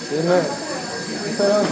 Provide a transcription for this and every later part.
Tiene... Espera.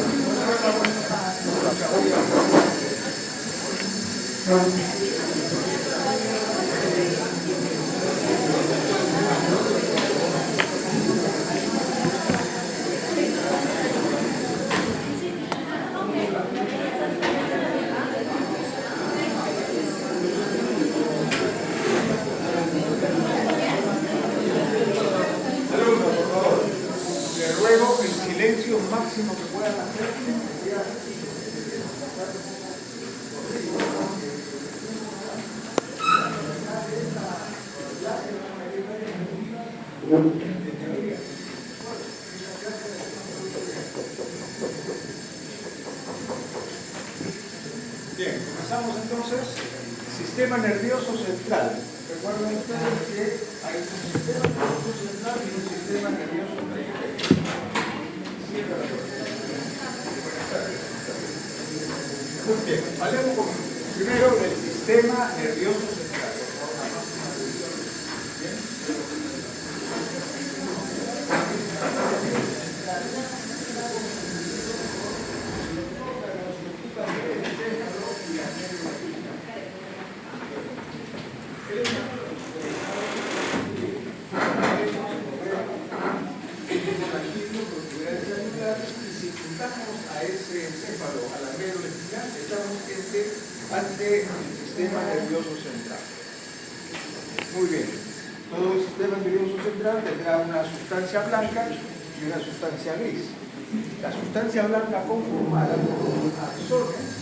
Ruego el silencio máximo que puedan hacer. Bien, comenzamos entonces. Sistema nervioso central. Recuerden ustedes que hay un sistema nervioso central y un sistema nervioso periférico. Muy bien, hablemos primero del sistema nervioso central. A ese encéfalo, a la médula espinal, estamos ante el sistema nervioso central. Muy bien. Todo el sistema nervioso central tendrá una sustancia blanca y una sustancia gris. La sustancia blanca conformada por axones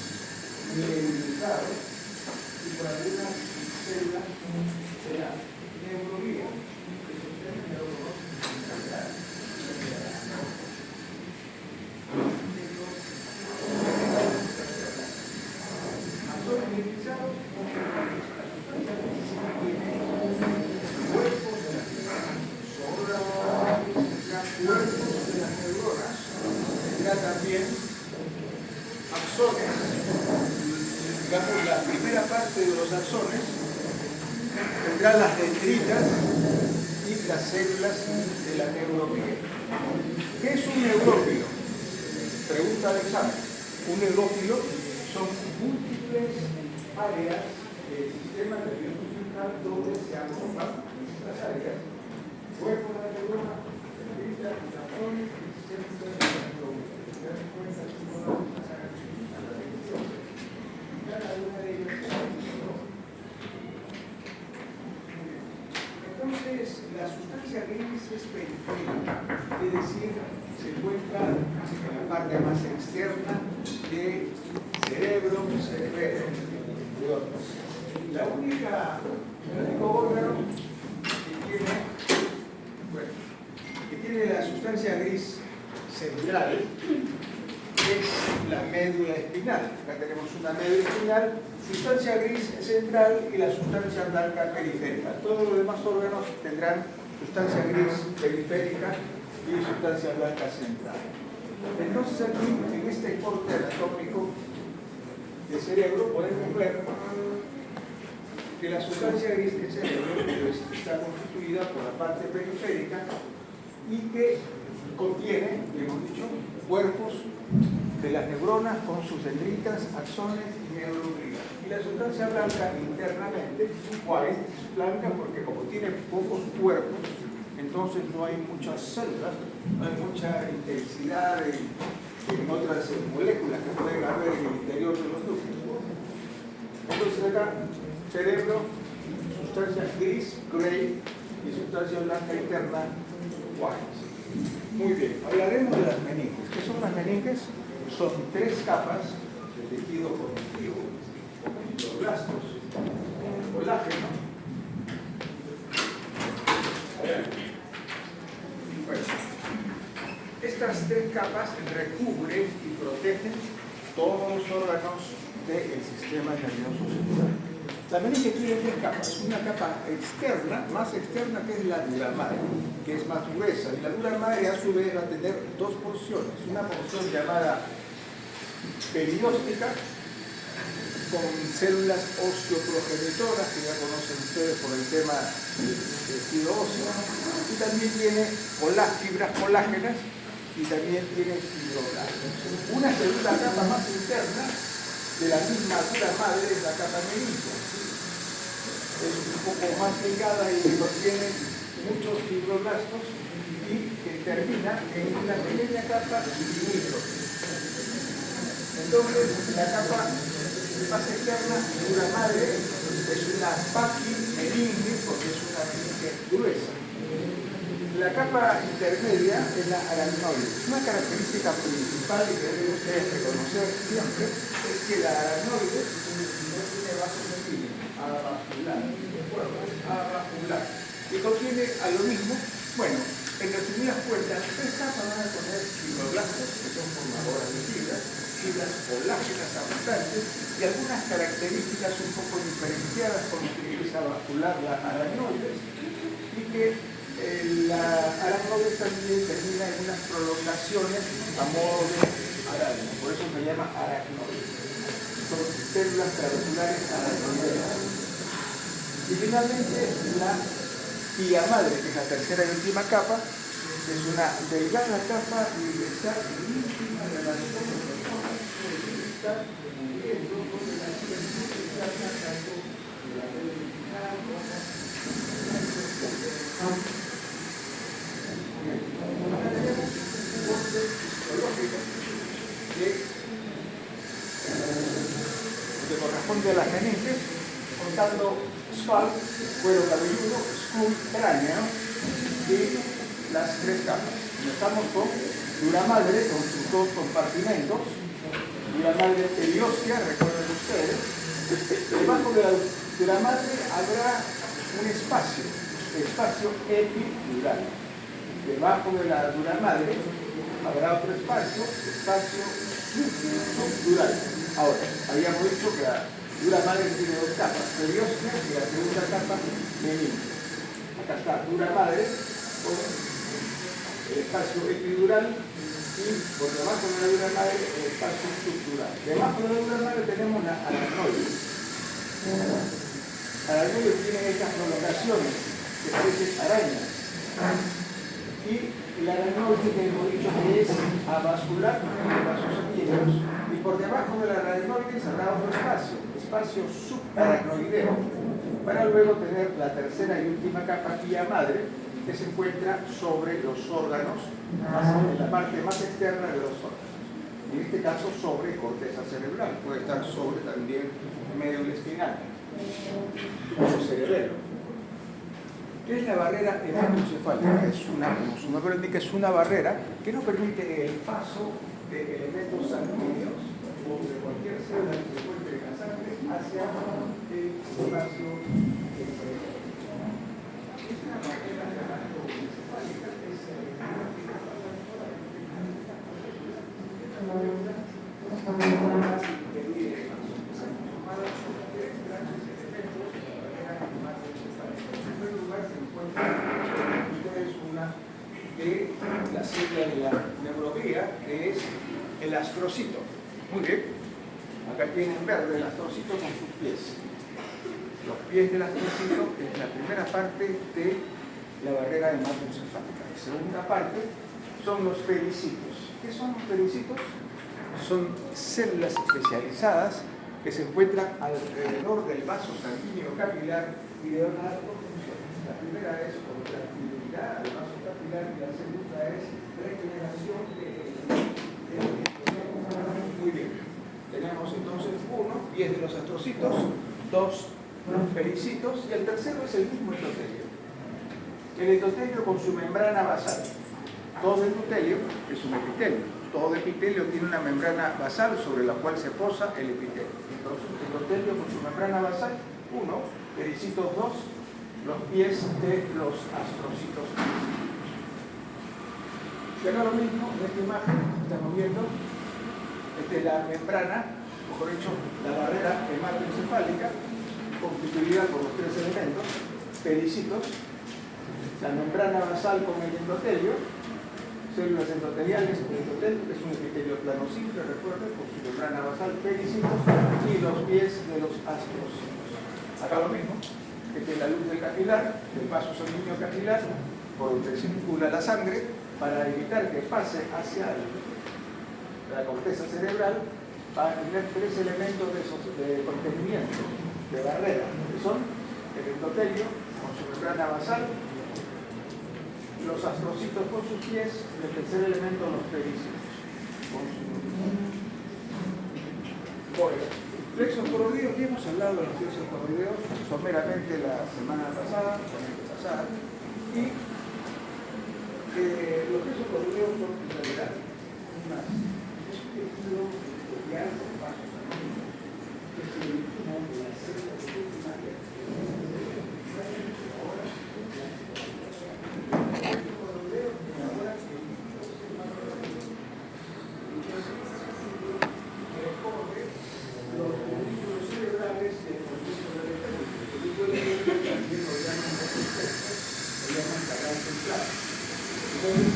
mineralizados y por algunas células de la neuroglía que sostienen neuronos centrales. También axones, digamos la primera parte de los axones tendrá las dendritas y las células de la neuroglía. ¿Qué es un neurófilo? Pregunta de examen. Un neurófilo son múltiples áreas del sistema nervioso central donde se agrupan las áreas, cuerpo de la neurona, dendritas, axones y células de la neuroglía. Entonces, la sustancia gris es periférica, es decir, se encuentra en la parte más externa del cerebro, cerebelo, de otros. El único órgano que tiene la sustancia gris central es la médula espinal. Acá tenemos una médula espinal, sustancia gris central y la sustancia blanca periférica. Todos los demás órganos tendrán sustancia gris periférica y sustancia blanca central. Entonces aquí, en este corte anatómico del cerebro, podemos ver que la sustancia gris del cerebro está constituida por la parte periférica y que contiene, hemos dicho, cuerpos de las neuronas con sus dendritas, axones y neuroglía. Y la sustancia blanca internamente, ¿cuál es? Es blanca porque como tiene pocos cuerpos, entonces no hay muchas células, no hay mucha intensidad en otras moléculas que pueden haber en el interior de los núcleos. Entonces acá, cerebro, sustancia gris, gray, y sustancia blanca interna, white. Muy bien, hablaremos de las meninges. ¿Qué son las meninges? Son 3 capas de tejido conectivo, fibroblastos, colágeno. Bueno, estas 3 capas recubren y protegen todos los órganos del sistema nervioso central. La meninge tiene 3 capas. Una capa externa, más externa, que es la dura madre, que es más gruesa. Y la dura madre a su vez va a tener 2 porciones. Una porción llamada perióstica, con células osteoprogenitoras, que ya conocen ustedes por el tema del tejido óseo. Y también tiene fibras colágenas, y también tiene fibroblastos. Una segunda capa más interna de la misma dura madre es la capa meningia. Es un poco más delgada y contiene muchos fibroblastos y que termina en una pequeña capa limítrofe. Entonces, la capa más externa, dura madre, es una paquimeninge porque es una meninge gruesa. La capa intermedia es la aracnoide. Una característica principal que deben ustedes reconocer siempre es que la aracnoide no tiene vaso sanguíneo, avascular, ¿de acuerdo? Es avascular. Y contiene a lo mismo, bueno, en resumidas cuentas, tres capas van a tener fibroblastos, que son formadoras de fibras colágenas abundantes, y algunas características un poco diferenciadas con lo que es avascular la aracnoide, y que la aracnoide también termina en unas prolongaciones a modo de araña, por eso se llama aracnoide. Son células trabecular aracnoideas. Y finalmente la pía madre, que es la tercera y última capa, es una delgada capa y está íntima relación con personas que están muriendo con la actividad interna tanto de la red original como que corresponde a las meninges, contando skull, cuero cabelludo, skull, cráneo y las tres capas. Empezamos con dura madre, con sus dos compartimentos. Dura madre perióstea, recuerden ustedes. Debajo de la dura madre habrá un espacio epidural. Debajo de la dura madre habrá otro espacio subdural. Ahora, habíamos dicho que la dura madre tiene dos capas, perióstea y la segunda capa meninge. Acá está dura madre con el espacio epidural y por debajo de la dura madre el espacio subdural. Debajo de la dura madre tenemos la aracnoide. La aracnoide tiene estas prolongaciones que parecen arañas. Y la aracnoide que hemos dicho que es avascular con vasos sanguíneos. Y por debajo de la aracnoide habrá otro espacio subaracnoideo, para luego tener la tercera y última capa, pía madre, que se encuentra sobre los órganos, en la parte más externa de los órganos. En este caso sobre corteza cerebral, puede estar sobre también médula espinal, como cerebelo. ¿Qué es la barrera hematoencefálica? Como su nombre indica, es una barrera que no permite el paso de elementos sanguíneos o de cualquier célula que se encuentre en la sangre hacia el espacio cerebral. Es una barrera hematoencefálica que es de la célula de la neurovía, que es el astrocito. Muy bien. Acá tienen verde el astrocito con sus pies. Los pies del astrocito es la primera parte de la barrera hematoencefálica. La segunda parte son los pericitos. ¿Qué son los pericitos? Son células especializadas que se encuentran alrededor del vaso sanguíneo capilar y de una dos funciones. La primera es contractilidad del vaso capilar y la segunda es regeneración de. Muy bien. Tenemos entonces uno, pies de los astrocitos, dos, los pericitos, y el tercero es el mismo endotelio. El endotelio con su membrana basal. Todo endotelio es un epitelio. Todo epitelio tiene una membrana basal sobre la cual se posa el epitelio. Entonces, el endotelio con su membrana basal, uno, pericitos dos, los pies de los astrocitos. Y acá lo mismo, en esta imagen estamos viendo la membrana, mejor dicho, la barrera hematoencefálica, constituida por los tres elementos, pericitos, la membrana basal con el endotelio, células endoteliales, el endotelio, que es un epitelio plano simple, recuerden, con su membrana basal, pericitos, y los pies de los astrocitos. Acá lo mismo, la luz del capilar, el vaso sanguíneo capilar, por donde circula la sangre, para evitar que pase hacia la corteza cerebral, va a tener tres elementos de contenimiento, de barrera, que son el endotelio con su membrana basal, los astrocitos con sus pies y el tercer elemento, los pericios con su... Bueno, plexos coroideos, ya hemos hablado de los plexos coroideos someramente la semana pasada, y los plexos coroideos son en realidad más tejido de alto paso que se origina de las células primarias.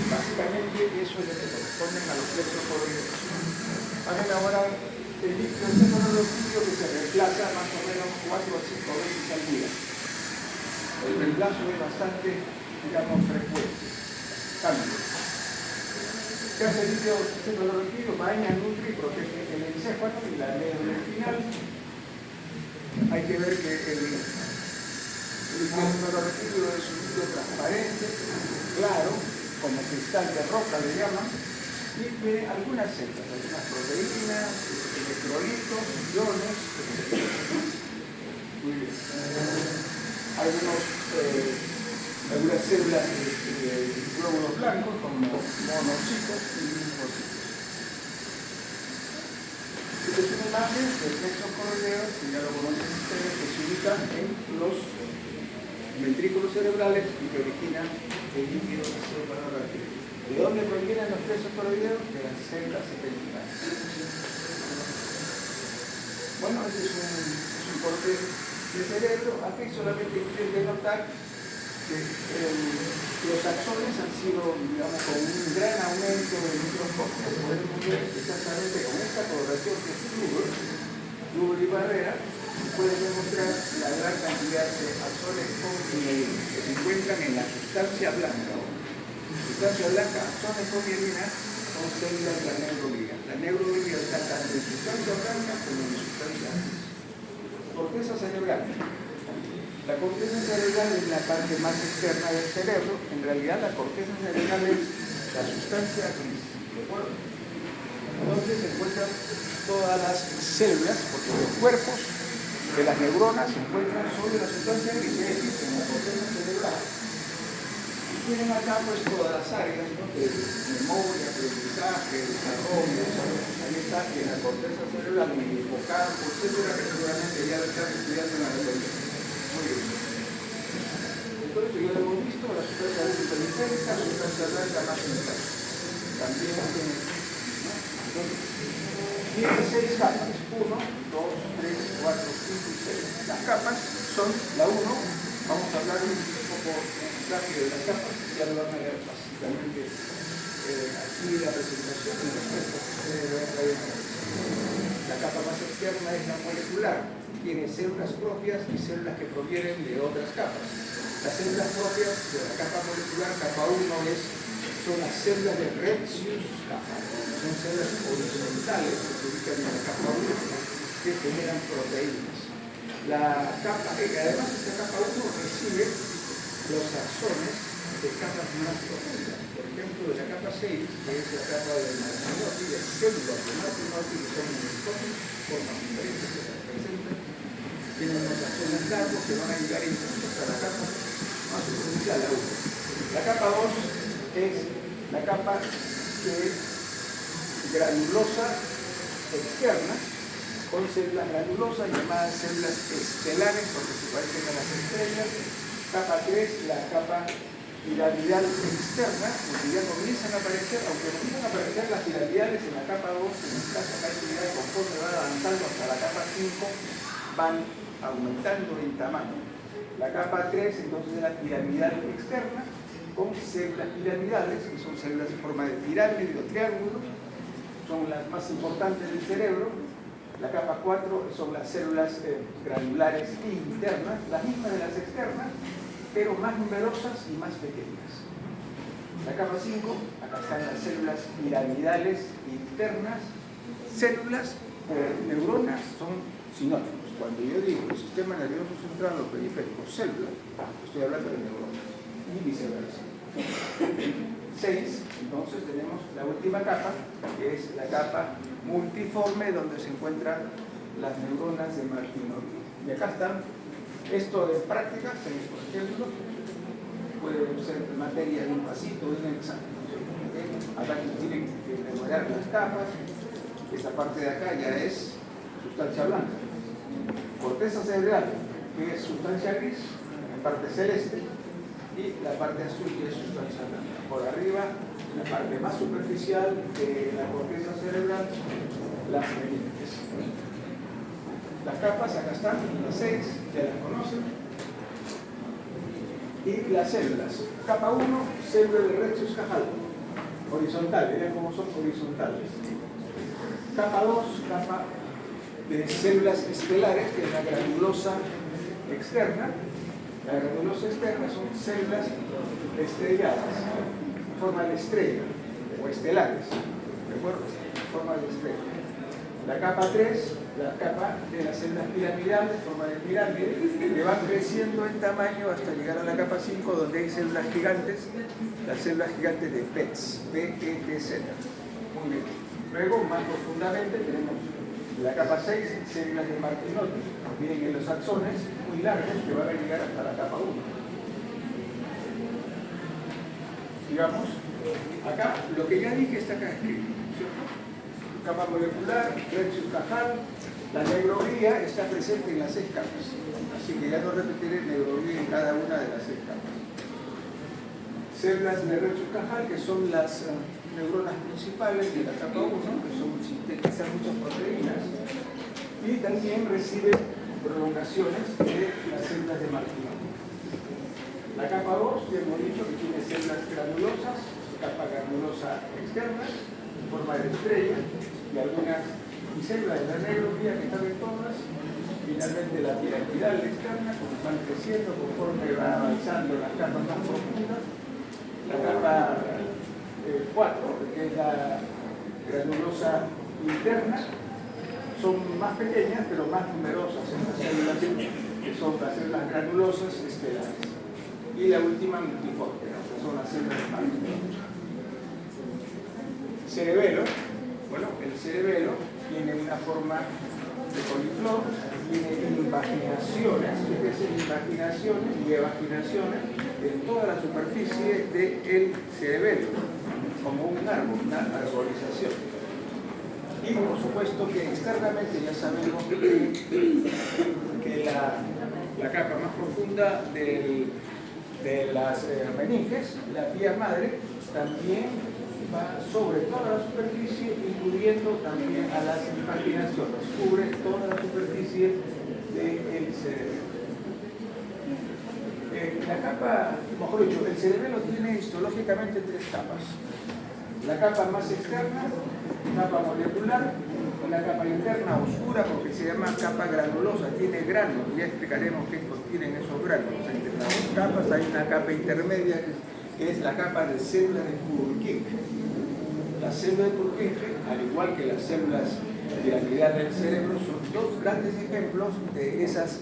Básicamente eso es lo que corresponden a los plexos coroideos. Hagan ahora el líquido que se reemplaza más o menos 4 o 5 veces al día. El reemplazo es bastante, digamos, frecuente. Cambio. ¿Qué hace el líquido cefalorraquídeo? Baña, nutre y protege el encéfalo y la médula espinal. Hay que ver que el líquido cefalorraquídeo es un líquido transparente, claro, como cristal de roca le llaman, y tiene algunas células, algunas proteínas, electrolitos, iones, etc. Muy bien. Algunas células de glóbulos blancos como monocitos y linfocitos. Esta es una imagen del plexo coroideo, que ya lo conocen ustedes, que se ubica en los ventrículos cerebrales y que originan el líquido cefalorraquídeo. ¿De dónde provienen los plexos coroideos? De las células epiteliales. Bueno, este es un corte de cerebro. Aquí solamente quiero denotar que los axones han sido, digamos, con un gran aumento del microscopio. Podemos ver exactamente con esta coloración que es Lugo y barrera, pueden demostrar la gran cantidad de axones con mielina que se encuentran en la sustancia blanca. Sustancia blanca, axones con mielina, son células de la neuroglía. La neuroglía está tanto en sustancia blanca como en sustancia gris. Corteza cerebral. La corteza cerebral es la parte más externa del cerebro. En realidad la corteza cerebral es la sustancia gris. ¿De acuerdo? Entonces se encuentran todas las células, porque los cuerpos de las neuronas se encuentran sobre la sustancia gris, es decir, en la corteza cerebral. Y tienen acá pues todas las áreas, ¿no?, de memoria, aprendizaje, desarrollo. Ahí está en la corteza cerebral, en el hipocampo, etcétera, que seguramente ya lo están estudiando en la biología. Muy bien. Entonces ya lo hemos visto, la sustancia gris periférica, la sustancia blanca más interna. También tiene, ¿no? Entonces, tiene 6 capas, 1, 2, 3, 4, 5 y 6. Las capas son la 1, vamos a hablar un poco rápido de las capas, ya lo van a ver básicamente aquí la presentación y respuesta. La capa más externa es la molecular, tiene células propias y células que provienen de otras capas. Las células propias de la capa molecular, capa 1, son las células de Retzius capa. Son células horizontales que se ubican en la capa 1 que generan proteínas. La capa, además esta capa 1 recibe los axones de capas más profundas. Por ejemplo, de la capa 6, que es la capa del Martinotti, de células de Martinotti que son monocóticas, formas diferentes que se representan, tienen unos axones largos que van a llegar incluso hasta la capa más superficial, la 1. La capa 2 es la capa que es granulosa externa, con células granulosas llamadas células estelares porque se parecen a las estrellas. Capa 3, la capa piramidal externa, porque ya comienzan a aparecer, aunque comienzan a aparecer las piramidales en la capa 2, en el caso de la piramidal, conforme van avanzando hasta la capa 5, van aumentando en tamaño. La capa 3 entonces es la piramidal externa, con células piramidales, que son células en forma de pirámide o triángulos, son las más importantes del cerebro. La capa 4 son las células granulares internas, las mismas de las externas, pero más numerosas y más pequeñas. La capa 5, acá están las células piramidales internas. Células o neuronas son sinónimos. Cuando yo digo el sistema nervioso central o periférico, célula, estoy hablando de neuronas y viceversa. 6, entonces tenemos la última capa, que es la capa multiforme, donde se encuentran las neuronas de Martinoli. Y acá están, esto de prácticas, por ejemplo, puede ser materia de un pasito, de un examen. ¿Okay? Acá tienen que memorar las capas. Esta parte de acá ya es sustancia blanca. Corteza cerebral, que es sustancia gris, la parte celeste, y la parte azul, que es sustancia blanca. Por arriba, la parte más superficial de la corteza cerebral, las meninges. Las capas, acá están, las 6, ya las conocen. Y las células. Capa 1, célula de Retius cajal, horizontal, vean cómo son horizontales. Capa 2, capa de células estelares, que es la granulosa externa. La granulosa externa son células estrelladas, en forma de estrella, o estelares, ¿de acuerdo? En forma de estrella. La capa 3, la capa de las células piramidales, en forma de pirámide, que van creciendo en tamaño hasta llegar a la capa 5, donde hay células gigantes, las células gigantes de PETZ, P-E-T-Z. Muy bien. Luego, más profundamente, tenemos la capa 6, células de Martinoli. Miren en los axones muy largos que van a llegar hasta la capa 1. Digamos, acá, lo que ya dije está acá escrito, ¿cierto? Capa molecular, Retius cajal, la neuroglía está presente en las 6 capas. Así que ya no repetiré neuroglía en cada una de las 6 capas. Células de Retius cajal, que son las neuronas principales de la capa 1, que sintetizan muchas proteínas, y también reciben prolongaciones de las células de Martinoli. La capa 2, ya hemos dicho que tiene células granulosas, capa granulosa externa, en forma de estrella, y algunas células de la neuroglía que están en todas. Finalmente la piramidal externa, como van creciendo conforme van avanzando las capas más profundas. La capa 4, que es la granulosa interna, son más pequeñas pero más numerosas en las células, que son las células granulosas estelares. Y la última multiforme, ¿no? Que son las células de Martinoli. Cerebelo, bueno, el cerebelo tiene una forma de coliflor, tiene invaginaciones, invaginaciones y evaginaciones en toda la superficie del cerebelo, como un árbol, una arborización. Y por supuesto que externamente ya sabemos que la capa más profunda de las meninges, la vía madre, también va sobre toda la superficie, incluyendo también a las invaginaciones, cubre toda la superficie del cerebelo. La capa, mejor dicho, el cerebelo tiene histológicamente 3 capas. La capa más externa, capa molecular, una capa interna oscura porque se llama capa granulosa, tiene granos, ya explicaremos qué contienen esos granos. Entre las 2 capas hay una capa intermedia que es la capa de célula de Purkinje. Las células de Purkinje, al igual que las células piramidales del cerebro, son 2 grandes ejemplos de esas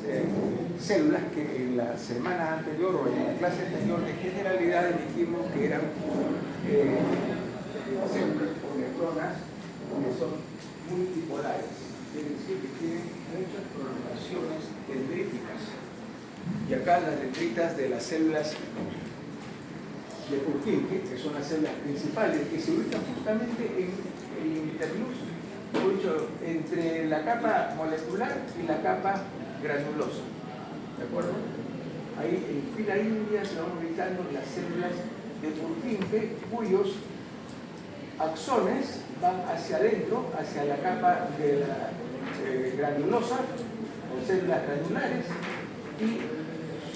células que en la semana anterior o en la clase anterior de generalidades dijimos que eran células o neuronas que son multipolares, quiere decir que tienen muchas prolongaciones dendríticas. Y acá las dendritas de las células de Purkinje, que son las células principales, que se ubican justamente en el interluz, entre la capa molecular y la capa granulosa. ¿De acuerdo? Ahí en fila india se van ubicando las células de Purkinje, cuyos axones van hacia adentro, hacia la capa de la granulosa, o células granulares, y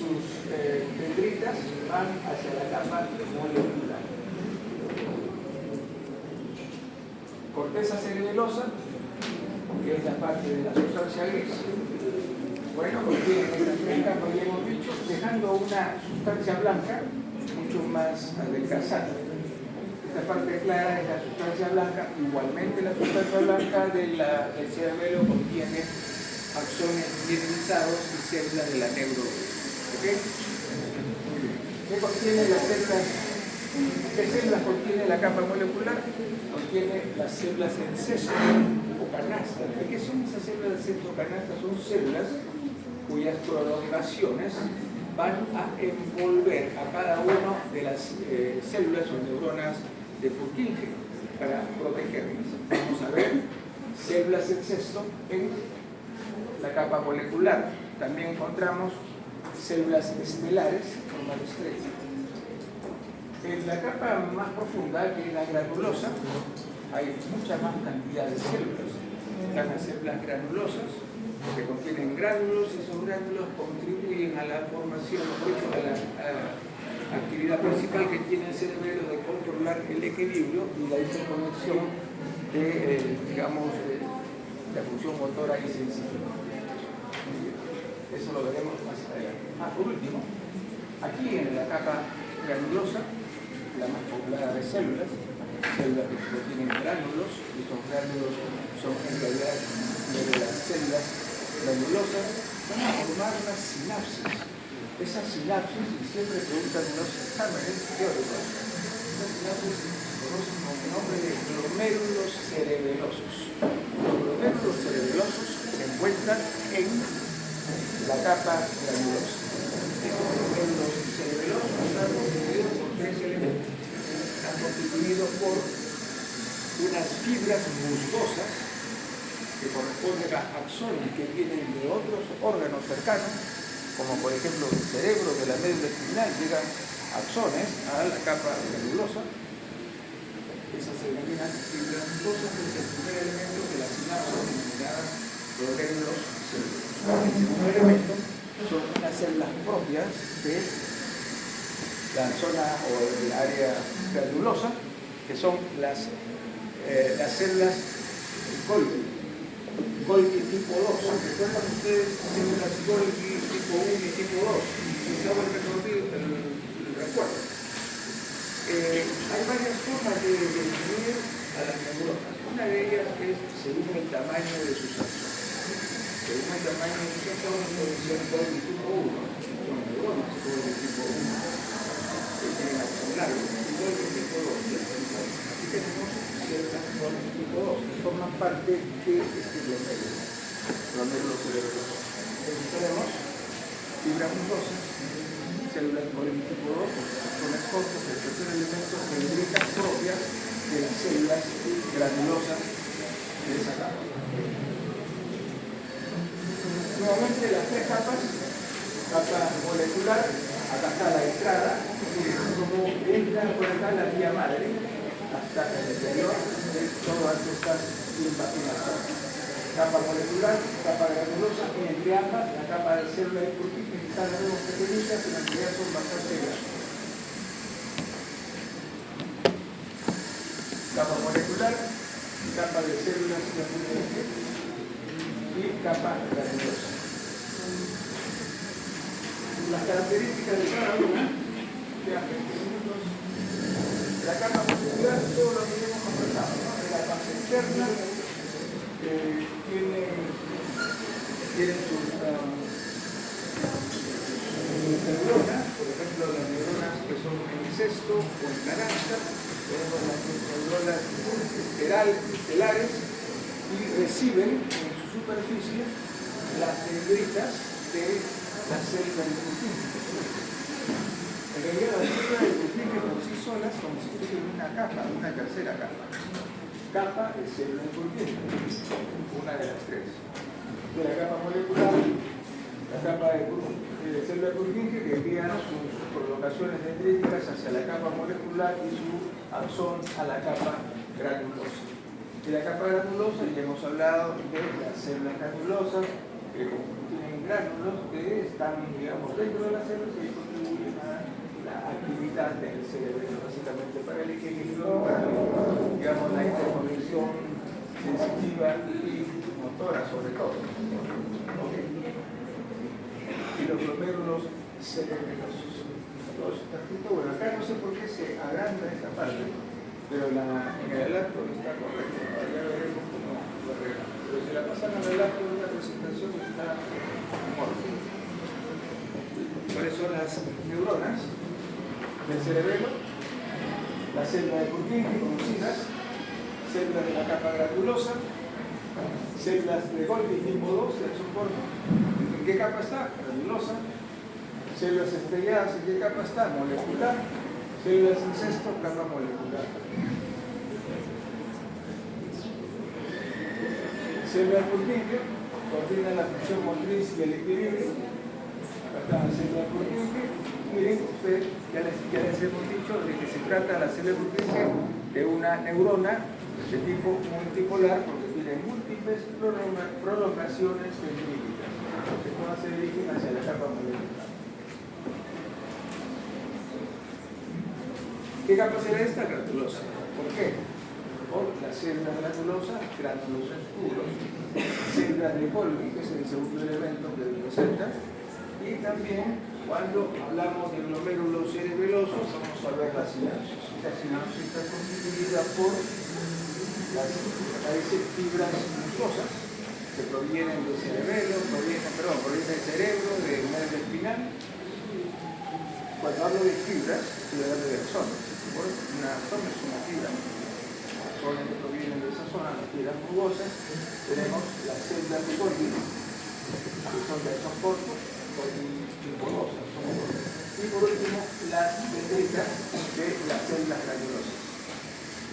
sus dendritas van hacia la capa molecular. Corteza cerebelosa, que es la parte de la sustancia gris, bueno, contiene estas 3 capas, ya hemos dicho, dejando una sustancia blanca mucho más adelgazada. Esta parte clara es la sustancia blanca. Igualmente la sustancia blanca del cerebelo contiene axones mielinizados y células de la neurona. ¿Ok? ¿Qué contiene las células? ¿Qué células contiene la capa molecular? Contiene las células en cesto o canasta. ¿Qué son esas células de cesto o canasta? Son células cuyas prolongaciones van a envolver a cada una de las células o neuronas de Purkinje para protegerlas. Vamos a ver células en cesto en la capa molecular. También encontramos células estelares con mano estrecha. En la capa más profunda, que es la granulosa, hay mucha más cantidad de células. Están las células granulosas, que contienen gránulos, y esos gránulos contribuyen a la formación, o a la actividad principal que tiene el cerebro de controlar el equilibrio y la interconexión de, la función motora y sensitiva. Eso lo veremos más adelante. Por último, aquí en la capa granulosa, la más poblada de células que contienen gránulos, y estos gránulos son en realidad de las células granulosas, van a formar una sinapsis. Esas sinapsis, y siempre preguntan en los exámenes teóricos, esas sinapsis se conocen con el nombre de glomérulos cerebelosos. Los glomérulos cerebelosos se encuentran en la capa granulosa. En los cerebelosos están constituidos por tres elementos. Están constituidos por unas fibras musgosas que corresponden a axones que vienen de otros órganos cercanos, como por ejemplo el cerebro de la médula espinal, llegan axones a la capa granulosa. Esas se denominan fibras musgosas, que es el primer elemento de la sinapsis denominada glomérulos cerebelosos. El segundo elemento son unas células propias de la zona o el área granulosa, que son las células Golgi tipo 2. ¿Recuerdan ustedes células Golgi tipo 1 y tipo 2? Si hago el recuerdo. Hay varias formas de definir a las neuronas. Una de ellas es según el tamaño de sus axones. Según el tamaño de sus axones pueden ser Golgi tipo 1, son neuronas Golgi tipo 1, que tienen axón largo, y Golgi tipo 2, aquí tenemos células Golgi tipo 2, que forman parte de este glomérulo cerebroso. Entonces tenemos fibras musgosas, células Golgi tipo 2, axones cortos, el tercer elemento, dendritas propias de las células granulosas de esa capa. Nuevamente las tres capas, capa molecular, acá está la entrada, como entra por acá la vía madre, hasta el interior de todas estas limpafinaciones. Capa molecular, capa granulosa, y entre ambas la capa de célula de Purkinje, que están las pequeñitas, pero en realidad son bastante grandes. Capa molecular, capa de células de Purkinje y capa granulosa. Las características de cada una, ya 20 minutos. La capa molecular, todo lo que hemos conversado, ¿no? La capa externa tiene sus neuronas, por ejemplo, las neuronas que son en cesto o en canasta, tenemos las neuronas estelares y reciben en su superficie las dendritas de las células de Purkinje. En realidad las células de Purkinje por sí solas constituyen una capa, una tercera capa. Capa de célula de Purkinje, una de las tres. De la capa molecular, la capa de célula de Purkinje que envían sus prolongaciones dendríticas hacia la capa molecular y su axón a la capa granulosa. De la capa granulosa ya hemos hablado de las células granulosas que contienen gránulos que están, digamos, dentro de las células y contribuyen a la actividad del cerebro, básicamente para el equilibrio, para, digamos, la interconexión sensitiva y motora sobre todo. ¿Okay? Y los glomérulos cerebelosos. Bueno, acá no sé por qué se agranda esta parte, pero en el relato está correcto. Ahora ya veremos cómo lo arreglamos. Pero si la pasan al relato de una presentación está amorfa. ¿Cuáles son las neuronas del cerebelo? La célula de Purkinje conocidas, células de la capa granulosa, células de Golgi tipo 2 del subcorpo. ¿En qué capa está? Granulosa. Células estrelladas, ¿en qué capa está? Molecular. Células en cesto, capa molecular. Células de Purkinje coordinan la función motriz y el equilibrio. Acá está la célula de Purkinje. Miren, ustedes ya les hemos dicho de que se trata la célula de Purkinje de una neurona de tipo multipolar porque tiene múltiples prolongaciones dendríticas que todas se dirigen hacia la capa molecular. ¿Qué capa será esta? Granulosa. ¿Por qué? Por las células granulosas, granulos oscuros, células de Golgi, que es el segundo elemento que representa, y también cuando hablamos de glomérulos cerebelosos vamos a ver la sinapsis. La sinapsis está constituida por las fibras muscosas que provienen del cerebelo, provienen del cerebro, del nervio espinal. Cuando hablo de fibras, estoy hablando de axones. Una axón es una fibra. Axones que provienen de esa zona, las fibras rugosas, tenemos las células de Golgi, que son de esos cortos, Golgi tipo 2, y por último las dendritas de las células granulosas.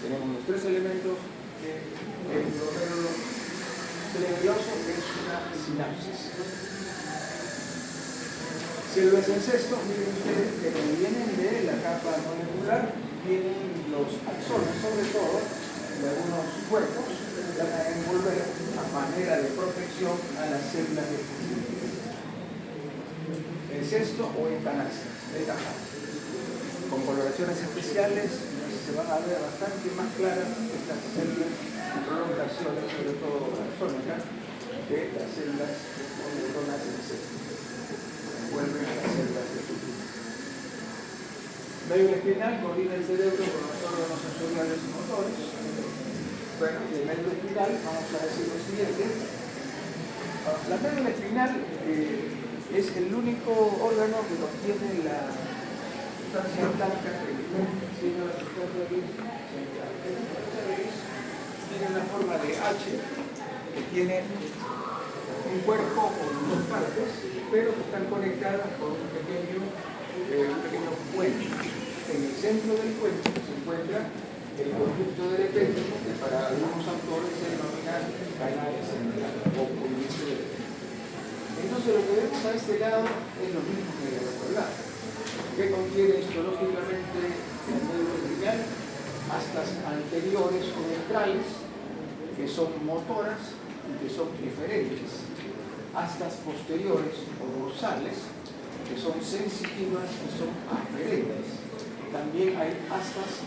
Tenemos los tres elementos del glomérulo cerebeloso, que es una sinapsis. Células en cesto, miren ustedes que vienen de la capa molecular, vienen los axones, sobre todo, de algunos cuerpos, que van a envolver a manera de protección a las células de Purkinje. En cesto o en canal, con coloraciones especiales se van a ver bastante más claras estas células y prolongaciones, sobre todo axónicas, de las células o neuronas en cesto. Vuelven a las células de Purkinje. Médula espinal coordina el cerebro con los órganos sensoriales y motores. Bueno, de médula espinal vamos a decir lo siguiente. La médula espinal es el único órgano que contiene la sustancia blanca que tiene la sustancia gris. Tiene una forma de H que tiene un cuerpo con dos partes, pero que están conectadas por un pequeño puente. En el centro del puente se encuentra el conducto del epéndimo, que para algunos autores se denomina canal central o conducto del epéndimo. Entonces lo que vemos a este lado es lo mismo que el otro lado, que contiene histológicamente el médula espinal, astas anteriores o ventrales, que son motoras y que son eferentes, astas posteriores o dorsales, que son sensitivas y son aferentes. También hay astas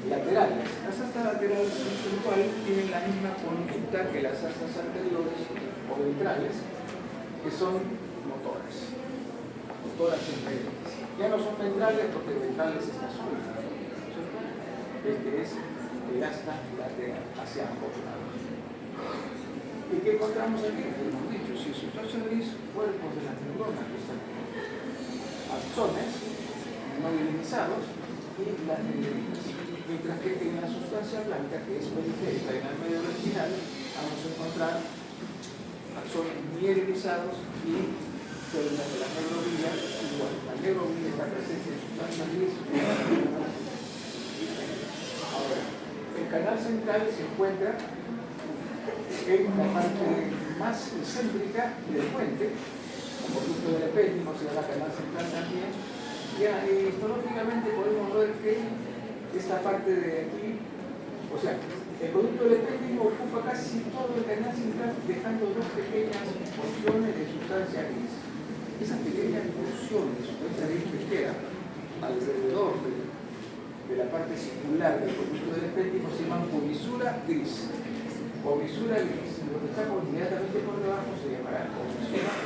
laterales. Las astas laterales en cual tienen la misma conducta que las astas anteriores o ventrales, que son motoras eferentes. Ya no son ventrales porque ventrales está solo. Este es el asta lateral hacia ambos lados. ¿Y qué encontramos aquí? Hemos dicho, si sustancia gris, cuerpos de las neuronas que están axones no mielinizados y las dendritas. Mientras que en la sustancia blanca, que es periférica en el medio espinal, vamos a encontrar axones mielinizados y células de la neurovilla igual. La neurovilla está presente en sustancia gris. Ahora, el canal central se encuentra en la parte más céntrica del puente, el conducto del epéndimo se llama canal central también. Ya histológicamente podemos ver que esta parte de aquí, o sea, el conducto del epéndimo ocupa casi todo el canal central, dejando dos pequeñas porciones de sustancia gris. Esas pequeñas porciones de sustancia gris que quedan alrededor de la parte circular del conducto del epéndimo se llaman comisura gris. Comisura gris. Lo que está inmediatamente por debajo se llamará comisura.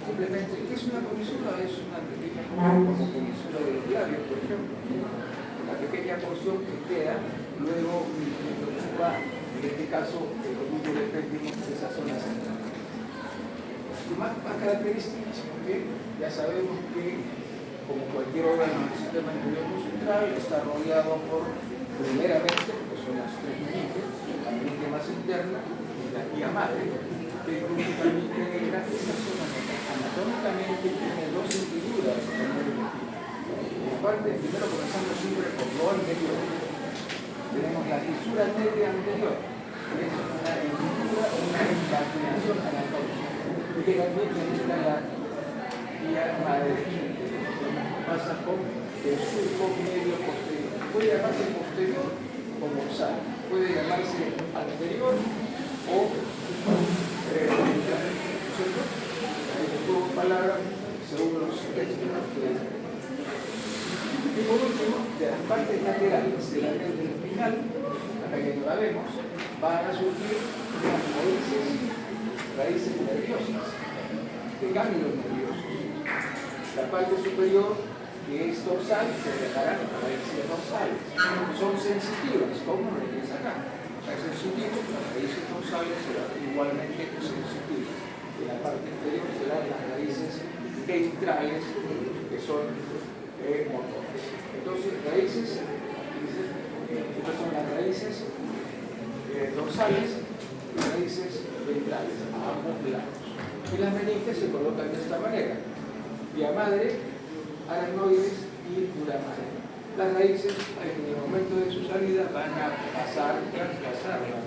Simplemente, ¿qué es una comisura? Es una pequeña como comisura de los labios, por ejemplo. La la pequeña porción que queda, luego ocupa, en este caso, el núcleo de epéndimo de esa zona central. Más características, porque ya sabemos que, como cualquier órgano del sistema nervioso central, está rodeado por, primeramente, porque son las tres meninges, la meninge más interna y la guía madre, que principalmente negra, esta zona anatómicamente tiene dos hendiduras. En parte, primero comenzando siempre por lo anterior, tenemos la fisura media anterior, que es una hendidura, una encapsulación anatómica, y que también penetra la guía madre, pasa con el surco medio posterior. Puede llamarse posterior o dorsal, puede llamarse anterior o ventral. Todo palabra según los textos que y por último, de las partes laterales de la médula espinal, hasta que no la vemos, van a surgir unas raíces nerviosas, de ganglios nerviosos. La parte superior, que es dorsal, se llamarán raíces dorsales. Son sensitivas, como lo ves acá. Son sensitivos, las raíces dorsales serán igualmente sensitivas. En la parte inferior serán las raíces ventrales, que son motores. Entonces, raíces, estas son las raíces dorsales y raíces ventrales, a ambos lados. Y las meninges se colocan de esta manera: vía madre, aracnoides y dura madre. Las raíces, en el momento de su salida, van a traspasarla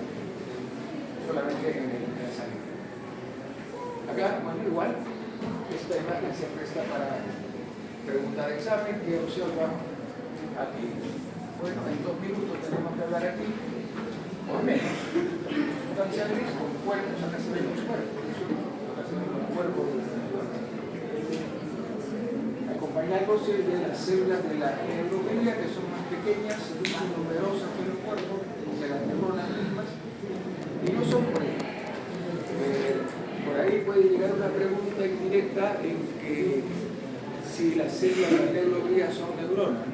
solamente en la salida. Acá, bueno, igual, esta imagen se presta para preguntar examen, que observa aquí. Bueno, en 2 minutos tenemos que hablar aquí, o menos. Sustancia gris con cuerpos, acá se ven los cuerpos, acá se ven los cuerpos acompañándose de las células de la neuroglia, que son más pequeñas y más numerosas que los cuerpos, de las neuronas mismas, y no son por ahí. Por ahí puede llegar una pregunta indirecta en que si las células de la neuroglia son neuronas.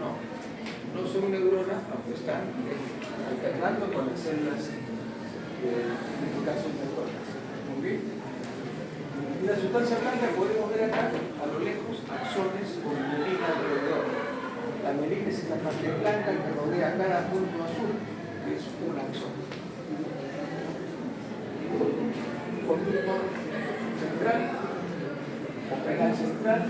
No son neuronas, aunque están alternando con las células, en este caso neuronas. Muy bien. Y la sustancia blanca podemos ver acá, a lo lejos, axones con mielina alrededor. La mielina es la parte blanca que rodea cada punto azul, que es un axón. Conductor central, o canal central,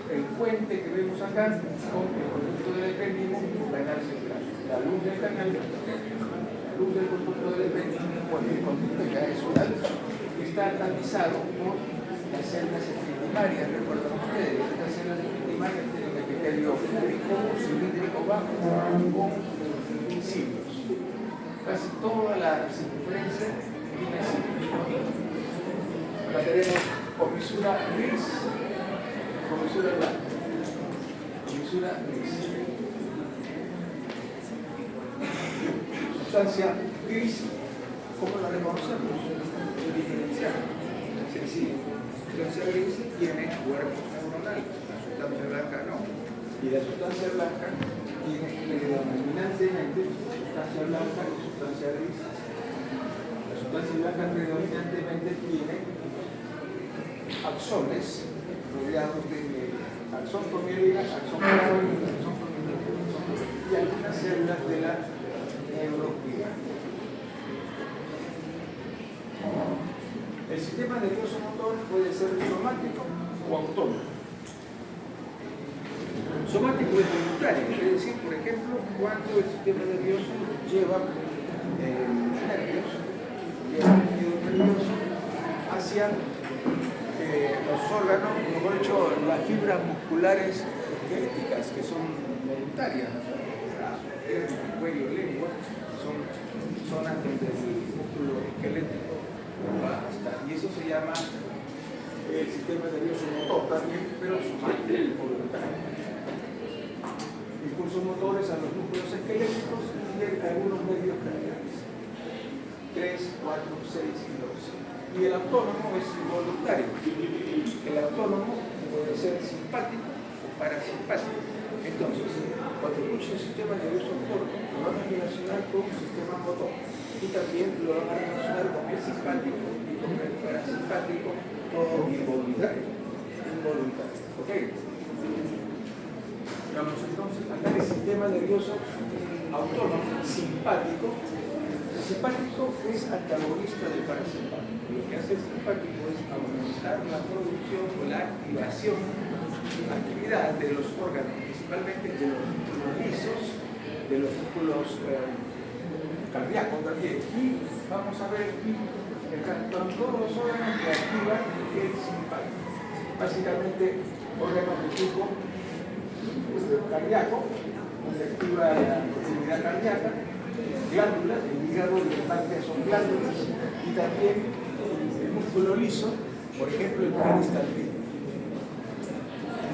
el puente que vemos acá con el conducto del epéndimo, canal central. La luz del canal, la luz del conducto del epéndimo, bueno, el conducto ya es oral, está tapizado por las células epidimarias. Recuerdan ustedes, estas células epidimarias tienen el epitelio púbico o cilíndrico bajo con cilios. Casi toda la circunferencia tiene cilios. Acá tenemos comisura gris, comisura blanca, comisura gris. Sustancia gris, ¿cómo la reconocemos? Diferencial. Sencillo. La sustancia gris tiene cuerpos neuronales, la sustancia blanca no. Y la sustancia blanca tiene predominantemente sustancia blanca y sustancia gris. La sustancia blanca predominantemente tiene axones rodeados de axón con mielina, axón con axón con mielina, y algunas células de la neuroglia. El sistema nervioso motor puede ser somático o autónomo. Somático es voluntario, es decir, por ejemplo, cuando el sistema nervioso lleva nervios, lleva el fluido nervioso hacia los órganos, mejor dicho, las fibras musculares esqueléticas, que son voluntarias, cuello, lengua, son zonas donde el músculo esquelético va a estar. Y eso se llama el sistema nervioso motor también, pero somático, voluntario. Impulsos motores a los músculos esqueléticos y algunos nervios craniales. 3, 4, 6 y 12. Y el autónomo es voluntario. El autónomo puede ser simpático o parasimpático. Entonces, cuando escuches sistema nervioso corto, lo van a relacionar con sistema motor y también lo van a relacionar con el simpático y con el parasimpático, todo involuntario. ¿Ok? Vamos entonces a hablar del sistema nervioso autónomo simpático. El simpático es antagonista del parasimpático. Lo que hace el simpático es aumentar la producción o la activación, la actividad de los órganos, principalmente de los músculos lisos, de los músculos cardíacos también. Y vamos a ver todos los órganos que activan el simpático. Básicamente, órganos de tipo cardíaco, donde activa la actividad cardíaca, glándulas, el hígado y el páncreas son glándulas, y también el músculo liso, por ejemplo, el peristaltismo.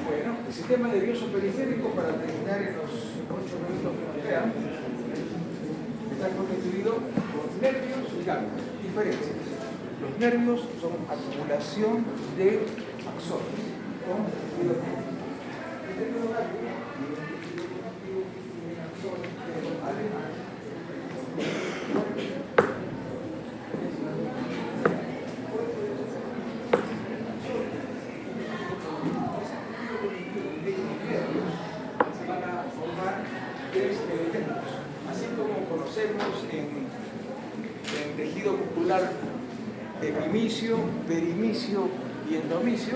Bueno, el sistema nervioso periférico, para terminar en los 8 minutos que nos quedan, está constituido por nervios y ganglios. Diferencias. Los nervios son acumulación de axones. Van a formar 3 elementos, así como conocemos en tejido muscular epimicio, perimicio y endomicio.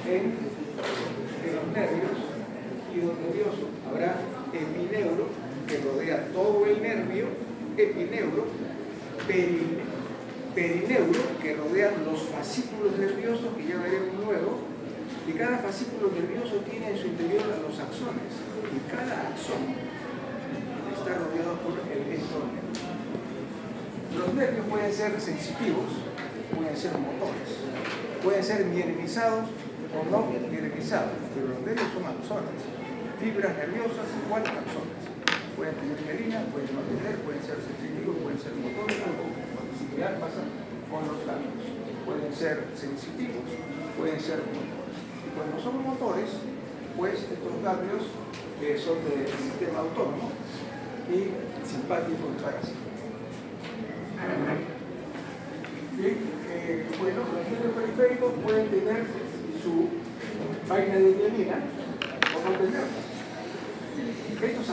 En los nervios, tejido nervioso, habrá epineuro, que rodea todo el nervio, epineuro, perineuro, que rodean los fascículos nerviosos, que ya veremos luego, y cada fascículo nervioso tiene en su interior a los axones, y cada axón está rodeado por el entorno. Los nervios pueden ser sensitivos, pueden ser motores, pueden ser mielinizados o no mielinizados, pero los nervios son axones, fibras nerviosas igual a axones. Pueden tener mielina, pueden no tener, pueden ser sensitivos, pueden ser motores, algo similar pasa con los ganglios. Pueden ser sensitivos, pueden ser motores. Y cuando son motores, pues estos ganglios son del sistema autónomo y simpático y parasimpático. Bien, bueno, los nervios periféricos pueden tener su vaina de mielina o no tenerla. Estos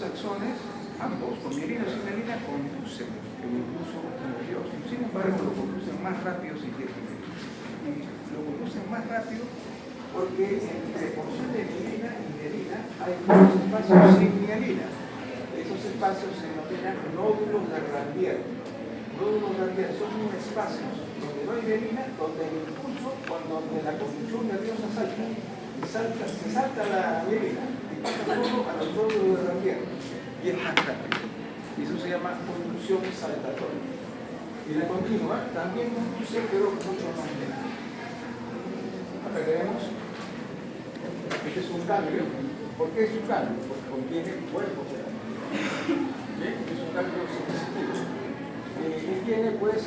axones, ambos, con mielina y sin mielina, conducen el impulso nervioso. Sin embargo, lo conducen más rápido si quieren. Y lo conducen más rápido porque entre porción de mielina y mielina hay muchos espacios sin mielina. Esos espacios se denominan nódulos de Ranvier. Nódulos de Ranvier son espacios donde no hay mielina, donde el impulso, donde la conducción nerviosa se salta la mielina y pasa todo a los nódulos de Ranvier y es más rápido. Y eso se llama conducción saltatoria. Y la continua también conduce, pero mucho más lento. Acá tenemos, este es un ganglio. ¿Por qué es un ganglio? Porque contiene cuerpo. ¿Bien? Es un ganglio sensitivo. Y tiene pues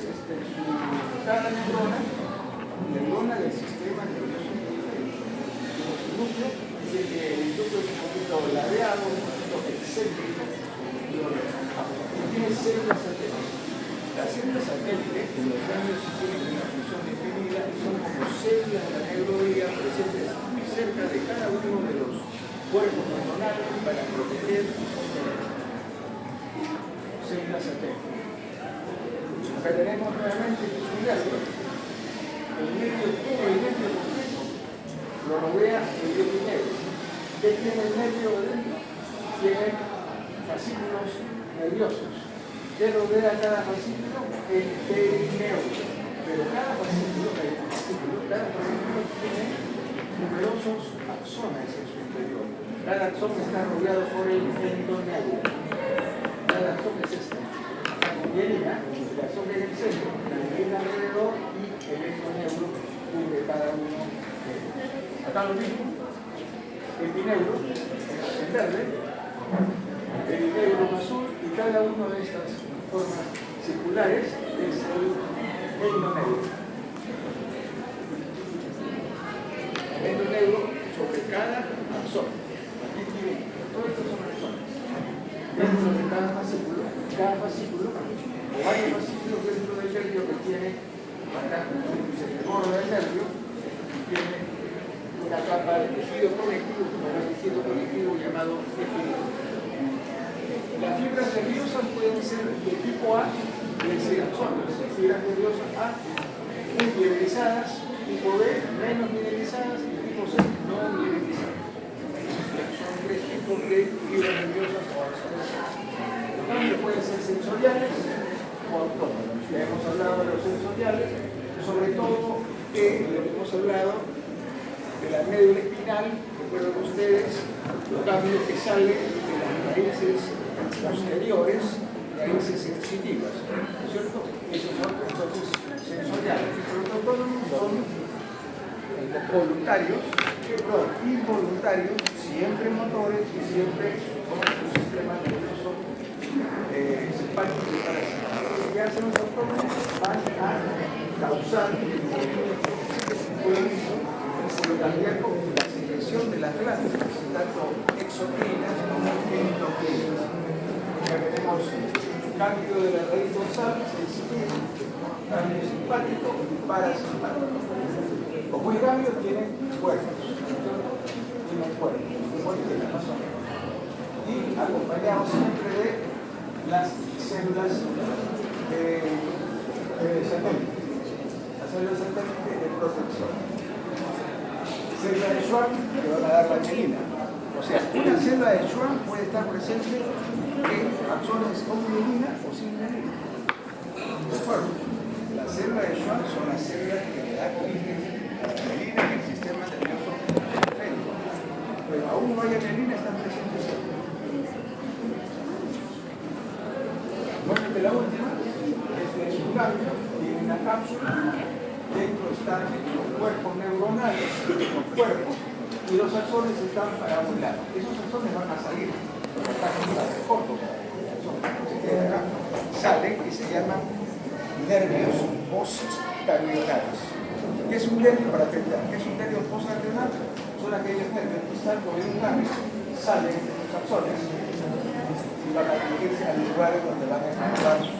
cada neurona del sistema nervioso periférico. Su núcleo, dice que el núcleo es un poquito ladeado, un poquito excéntrico, y tiene células satélites. Las células satélites, que los ganglios tienen una función definida, son como células de la neuronía presentes muy cerca de cada uno de los cuerpos neuronales para proteger y sostener. Células satélites. Acá tenemos nuevamente un nervio. El nervio, todo el nervio completo, lo rodea el epineurio. ¿Qué tiene el nervio adentro? Tiene fascículos nerviosos. ¿Qué rodea cada fascículo? El perineuro. Pero cada fascículo tiene numerosos axones en su interior. Cada axón está rodeado por el endoneuro. Cada axón es este. Con mielina, el axón en el centro, la mielina alrededor y el endoneuro cubre cada uno de ellos. Acá lo mismo. Epineuro, en verde, perineuro en azul, y cada una de estas formas circulares es el endoneuro. El endoneuro, sobre cada dentro de cada fascículo, o varios fascículos dentro del nervio que tiene, acá, el borde del nervio, tiene una capa de tejido conectivo, llamado epinel. Las fibras nerviosas pueden ser de tipo A, es decir, son fibras nerviosas A muy mineralizadas, tipo B menos mineralizadas y tipo C no mineralizadas. Son tres tipos de fibras nerviosas o axones. Los cambios pueden ser sensoriales o autónomos. Ya hemos hablado de los sensoriales, sobre todo de lo que hemos hablado de la médula espinal. Recuerden ustedes los cambios que salen de las raíces posteriores, raíces sensitivas, ¿no es cierto? Esos son entonces sensoriales. Los autónomos son voluntarios, involuntarios, siempre motores y siempre con su sistema nervioso simpático y parasitárico. Lo que hacen los autónomos van a causar por cardíaco la secreción de las glándulas, tanto exocrinas como endocrinas. Ya tenemos cambio de la raíz dorsal, sensitivo, cambio simpático y parasimpático. Como el cambio tiene cuerpos, igual que la razón. Y acompañados siempre de las células satélites, las células satélites de protección. Célula de Schwann que van a dar la mielina. O sea, una célula de Schwann puede estar presente en axones con mielina o sin mielina. ¿De acuerdo? Las células de Schwann son las células que le dan origen a la mielina en el sistema nervioso periférico. Pero aún no haya mielina, están presentes siempre. Bueno, de la última, este es un cambio, tiene una cápsula. Dentro están los cuerpos neuronales, los cuerpos, y los axones están para un lado. Esos axones van a salir, porque están en el corto. Salen y se llaman nervios postganglionares. ¿Qué es un nervio para pensar? ¿Qué es un nervio postganglionar? Son aquellos nervios que están por un ganglio, salen de los axones y van a dirigirse al lugar donde van a encontrar su